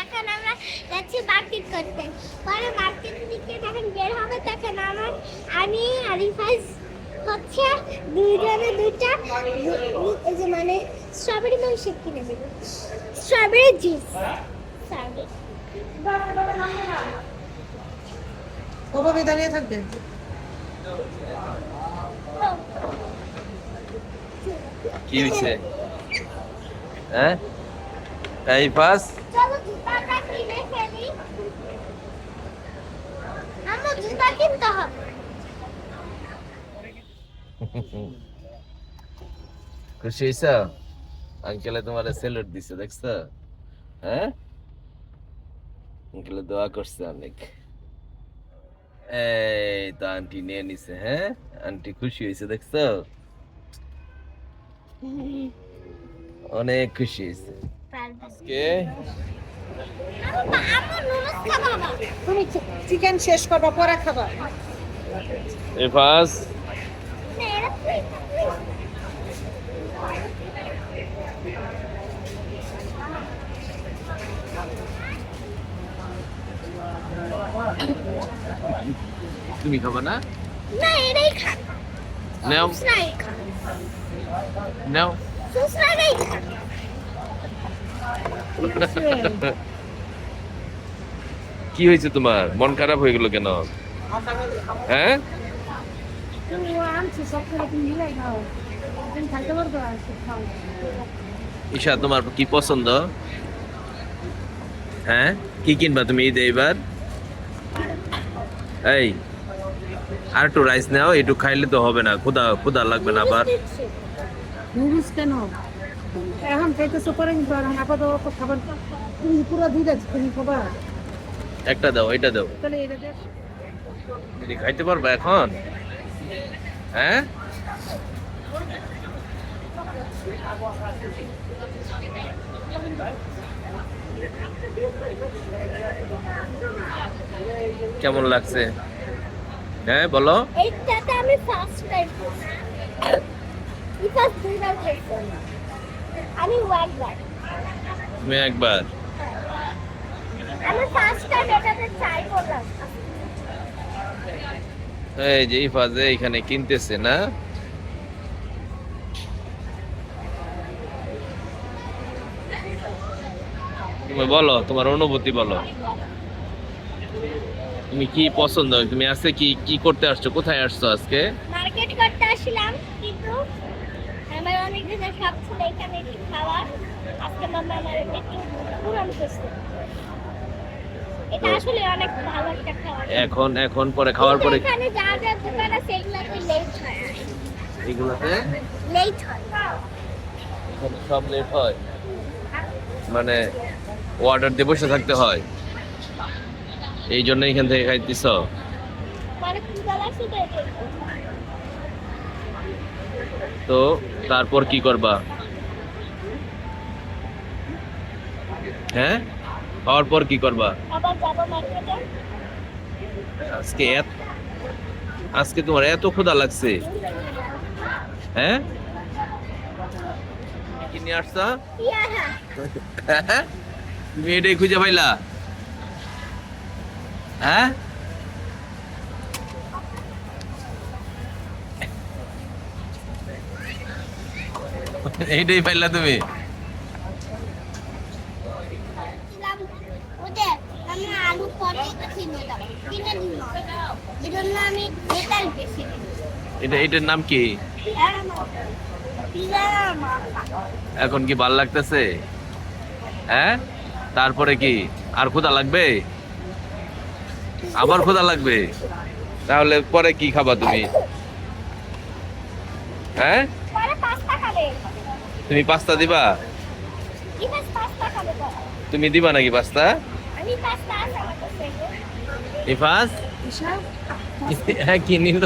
এখন আমরা যাচ্ছি মার্কেট করতে। পরে মার্কেট থেকে যখন বের হবে তখন আমি আর রিফাজ হচ্ছে দুইজনে দুইটা এই যে মানে স্ট্রবেরি মিল্কশেক কিনে দেবো, স্ট্রবেরি জুস। ওভাবে দাঁড়িয়ে থাকবে। কি হয়েছে? হ্যাঁ এই পাস চলো জুতাটা কিনে ফেলি, আমরা জুতা কিনতে হবে। খুশি হয়েছ? আঙ্কেলে তোমার স্যালুট দিছে দেখছো? হ্যাঁ আঙ্কেলে দোয়া করছে অনেক। এই তো আন্টি নিয়ে নিছে। হ্যাঁ আন্টি খুশি হয়েছে দেখছো? অনেক খুশি হয়েছে আজকে। তুমি চিকেন শেষ করবা, পরে খাবা। এই পাস তুমি খাবা না? না এটাই খা, নাও নাই খা, নাও। সুসরাই খা। কি হয়েছে তোমার? মন খারাপ হয়ে গেল কেন? হ্যাঁ তুমি আনছি সব করে তুমি মিলাই খাও, তুমি খাইতে পারবে আর খাও। ঈশা তোমার কি পছন্দ? হ্যাঁ কি কিনবা তুমি ঈদে এবার? এই আর একটু রাইস নাও, একটু খাইলে তো হবে না, ক্ষুধা ক্ষুধা লাগবে না আবার। নুডলস কেন এখন খাইতেছো, পরে কিন্তু আর আপাতত খাবার। তুমি পুরো দুইটা তুমি খাবা, একটা দাও, এটা দাও। তাহলে এটা দেখ। তুমি খাইতে পারবা এখন? হ্যাঁ কেমন লাগছে? হ্যাঁ বলো। এইটাতে আমি ফার্স্ট টাইম ফার্স্ট দুইবার খাইছি, আমি একবার, তুমি একবার। আমি ফার্স্ট টাইম এটাতে ট্রাই করলাম। এই যে ইফাজে এখানে কিনতেছে না? তুমি বলো তোমার অনুভূতি বলো, তুমি কি পছন্দ? তুমি আজকে কি কি করতে আসছো? কোথায় আসছো আজকে? মার্কেট করতে আসলাম, কিন্তু আমার অনেক দিনের শখ ছিল এখানে একটু খাওয়ার। আজকে মামা আমার একটু পূরণ করছে। এটা আসলে অনেক ভালো একটা খাবার। এখন এখন পরে খাওয়ার পরে এখানে যা যা দোকান আছে এগুলোতে লেট হয়, এগুলোতে লেট হয়। এখানে সব লেট হয়, মানে অর্ডার দিয়ে বসে থাকতে হয়, এই জন্য এখান থেকে খাইতেছ। মানে ক্ষুধা লাগছে তো এটাই। তো তারপর কি করবা? হ্যাঁ খাওয়ার পর কি করবা? আবার যাবো মার্কেটে। আজকে আজকে তোমার এত ক্ষুধা লাগছে? হ্যাঁ কি নিয়ে আসছা? ইয়াহা হ্যাঁ? তুমি এটাই খুঁজে পাইলা? হ্যাঁ এইটাই পাইলা তুমি? ছিলাম ওদের, আমি আলু পরে কিনে দাও, কিনে দিল, এই জন্য আমি এটাই বেশি দিই। এটার নাম কি? এখন কি ভাল লাগতেছে? হ্যাঁ তারপরে কি আর ক্ষুধা লাগবে? আবার ক্ষুধা লাগবে? তাহলে পরে কি খাবা তুমি? হ্যাঁ পরে পাস্তা খাবে, তুমি পাস্তা দিবা? ইভাস পাস্তা খাবে পরে। তুমি দিবা নাকি পাস্তা? আমি পাস্তা আছে আমার কাছে। ইফাস ঈশা হ্যাঁ কি নিল?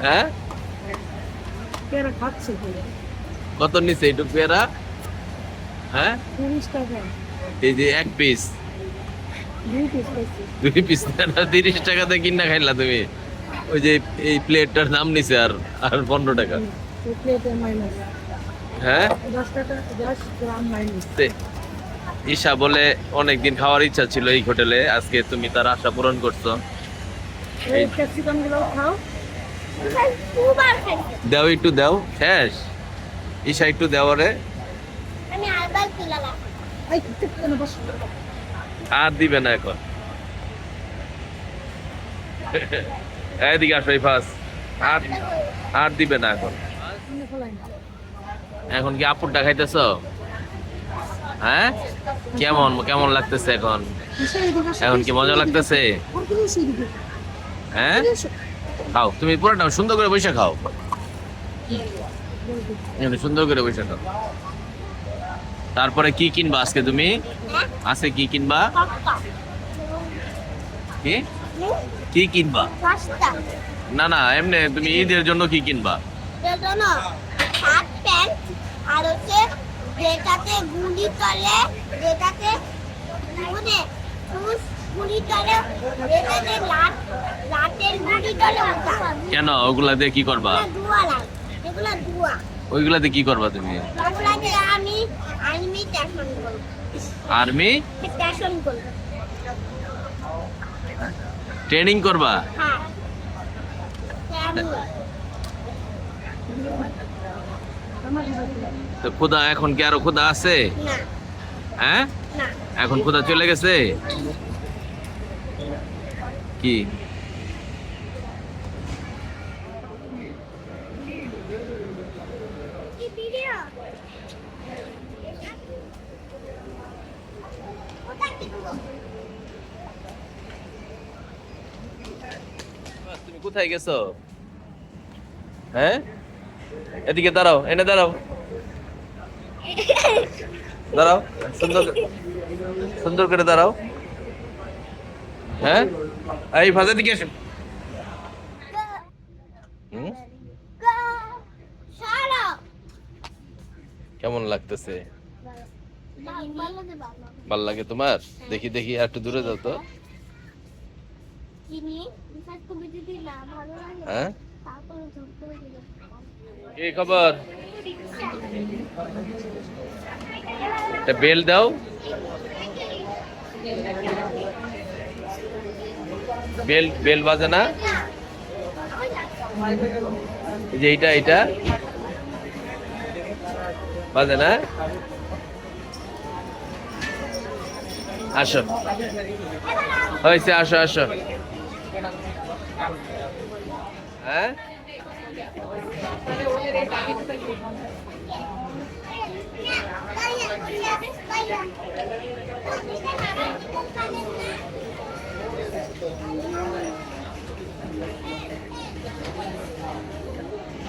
হ্যাঁ পেয়ারা খাচ্ছে তো। কত নিছে এইটুক পেয়ারা? হ্যাঁ 30 টাকা, এই যে এক পিস, 2 পিস পাইছি। 2 পিস 30 টাকাতে কিনা খাইলা তুমি? ওই যে এই প্লেটটার দাম নিছে আর আর 15 টাকা। প্লেটে মাইনাস হ্যাঁ 10 টাকা, 10 গ্রাম মাইনাস। ঈশা বলে অনেকদিন খাওয়ার ইচ্ছা ছিল এই হোটেলে, আজকে তুমি তার আশা পূরণ করছো। এই ক্যাপসিকাম গুলো খাও। দুবার খাইছি। দাও একটু দাও, শেষ। ঈশা একটু দাও রে। আমি আরবার তুলালাম। এই ঠিক করে বসো। আর দিবে না এখন। এদিকে আসো ফাস। আর আর দিবে না এখন। তুমি ফলাই। এখন কি আপুরটা খাইতেছো? হ্যাঁ, কেমন কেমন লাগতেছে এখন? এখন কি মজা লাগতেছে? হ্যাঁ, খাও তুমি পুরোটা সুন্দর করে বসে খাও। এখানে সুন্দর করে বসে খাও। তারপরে কি কিনবা আজকে তুমি? আজকে কি কিনবা? কি কি কিনবা? পাস্তা। না না, এমনি তুমি ঈদের জন্য কি কিনবা? এর জন্য শার্ট প্যান্ট আর হচ্ছে যেটাতে গুলি চলে, যেটাতে মানে গুলি চলে, যেটাতে লাটের গুলি চলে ওটা। কেন ওগুলা দিয়ে কি করবা? দুয়া লাগে, এগুলা দুয়া। ওইগুলা দিয়ে কি করবা তুমি? ওগুলা দিয়ে আমি আর্মি ট্যাশন করবো। আর্মি ট্যাশন করবো। ট্রেনিং করবা? হ্যাঁ। আমি তো খোদা এখন কি আরো খোদা আছে? না হ্যাঁ, না এখন খোদা চলে গেছে কি? কি ভিডিও? ওটা কি করবো? তুমি কোথায় গেছো? হ্যাঁ, এদিকে দাঁড়াও, এনে দাঁড়াও, দাঁড়াও, সুন্দর সুন্দর করে দাঁড়াও। হ্যাঁ, এই ভাজা দিকে এসো। হুম, সারা কেমন লাগতেছে? ভালো ভালো ভাল লাগে তোমার? দেখি দেখি আর একটু দূরে যাও তো। চিনি বিকাশ তুমি যদি না ভালো লাগে হ্যাঁ, তারপরে ঝোল করে দিবে। কি খবর? একটা বেল দাও। বেল বেল বাজে না? এই যে এইটা এইটা বাজে না? আসো, হয়েছে, আসো আসো। হ্যাঁ,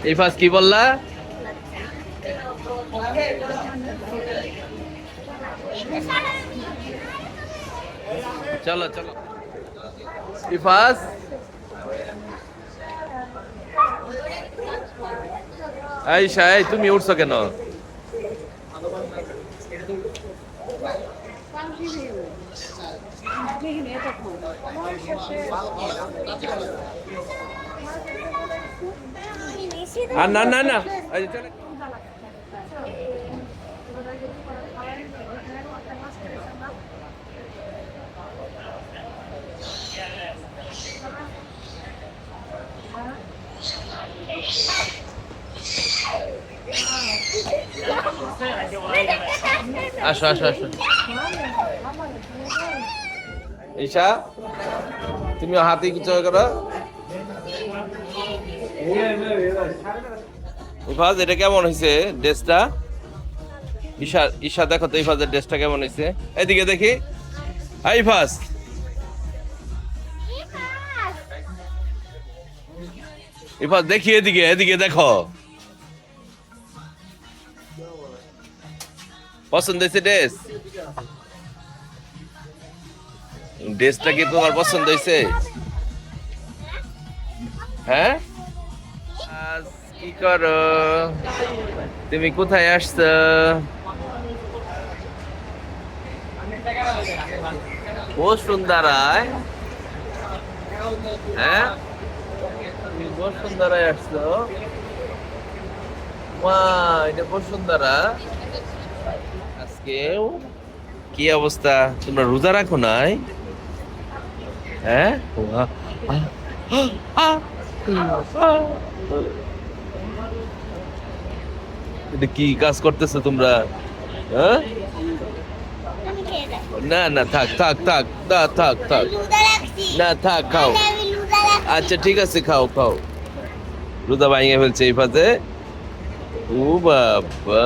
এই ফার্স্ট কি বললা? চলো চলো ইফাস, আইসা এই তুমি উঠছো কেন? আর না না না, এই যে চলে। আসো আসো আসো। ঈশা, তুমি হাতে কিছু করো। ইফাজ, এটা কেমন হয়েছে ড্রেসটা? ঈশা ঈশা দেখো তো ইফাজের ড্রেসটা কেমন হয়েছে? এদিকে দেখি। হাই ইফাজ, ইফাজ দেখি এদিকে, এদিকে দেখো। পছন্দ হয়েছে ড্রেস? ড্রেসটা কি তোমার পছন্দ হয়েছে? হ্যাঁ, আজ কি করো তুমি? কোথায় আসছো? বসুন্ধরায়? হ্যাঁ, তুমি বসুন্ধরায় আসছো? মা, এটা বসুন্ধরা। আজকেও কি অবস্থা, তোমরা রোজা রাখো নাই? হ্যাঁ, এটা কি কাজ করতেছো তোমরা? হ্যাঁ, আমি খেয়ে দেখো। না না, থাক থাক থাক, না থাক থাক, রোজা রাখছি। না থাক, খাও। আমি রোজা রাখছি। আচ্ছা ঠিক আছে, খাও খাও। রোজা ভাঙিয়ে ফেলছে এই ফাতে। ও বাবা।